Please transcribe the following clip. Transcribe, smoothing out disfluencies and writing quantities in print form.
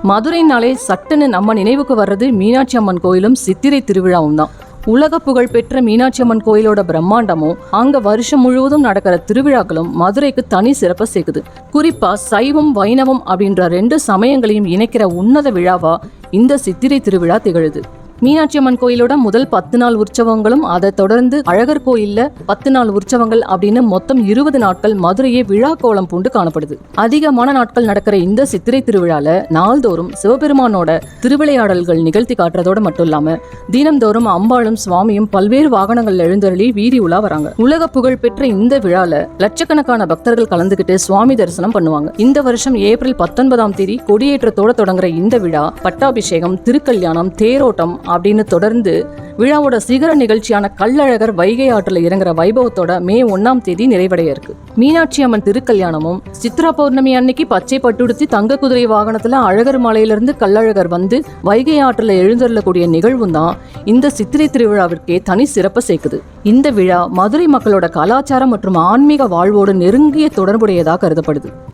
மதுரைனாலே சட்டுன்னு நம்ம நினைவுக்கு வர்றது மீனாட்சி அம்மன் கோயிலும் சித்திரை திருவிழாவும் தான். உலக புகழ் பெற்ற மீனாட்சி அம்மன் கோயிலோட பிரம்மாண்டமும் அங்க வருஷம் முழுவதும் நடக்கிற திருவிழாக்களும் மதுரைக்கு தனி சிறப்பை சேர்க்குது. குறிப்பா சைவம் வைணவம் அப்படின்ற 2 சமயங்களையும் இணைக்கிற உன்னத விழாவா இந்த சித்திரை திருவிழா திகழுது. மீனாட்சி அம்மன் கோயிலோட முதல் 10 நாள் உற்சவங்களும் அதை தொடர்ந்து அழகர் கோயில்ல 10 நாள் உற்சவங்கள் அப்படின்னு மொத்தம் 20 நாட்கள் மதுரையே விழா கோலம் பூண்டு காணப்படுது. அதிகமான நாட்கள் நடக்கிற இந்த சித்திரை திருவிழால நாள்தோறும் சிவபெருமானோட திருவிளையாடல்கள் நிகழ்த்தி காட்டுறதோட மட்டும் இல்லாம தினம்தோறும் அம்பாளும் சுவாமியும் பல்வேறு வாகனங்கள் எழுந்தருளி வீதி உலா வராங்க. உலக புகழ் பெற்ற இந்த விழால லட்சக்கணக்கான பக்தர்கள் கலந்துகிட்டு சுவாமி தரிசனம் பண்ணுவாங்க. இந்த வருஷம் ஏப்ரல் 19ஆம் தேதி கொடியேற்றத்தோட தொடங்குற இந்த விழா பட்டாபிஷேகம், திருக்கல்யாணம், தேரோட்டம் அப்படின்னு தொடர்ந்து விழாவோட சிகர நிகழ்ச்சியான கள்ளழகர் வைகை ஆற்றுல இறங்குற வைபவத்தோட மே 1ஆம் தேதி நிறைவடைய இருக்கு. மீனாட்சி அம்மன் திருக்கல்யாணமும் சித்ரா பௌர்ணமி அன்னைக்கு பச்சை பட்டுடுத்தி தங்க குதிரை வாகனத்துல அழகர் மலையிலிருந்து கள்ளழகர் வந்து வைகை ஆற்றுல எழுந்தருளக்கூடிய நிகழ்வும் தான் இந்த சித்திரை திருவிழாவிற்கே தனி சிறப்பை சேர்க்குது. இந்த விழா மதுரை மக்களோட கலாச்சாரம் மற்றும் ஆன்மீக வாழ்வோடு நெருங்கிய தொடர்புடையதாக கருதப்படுது.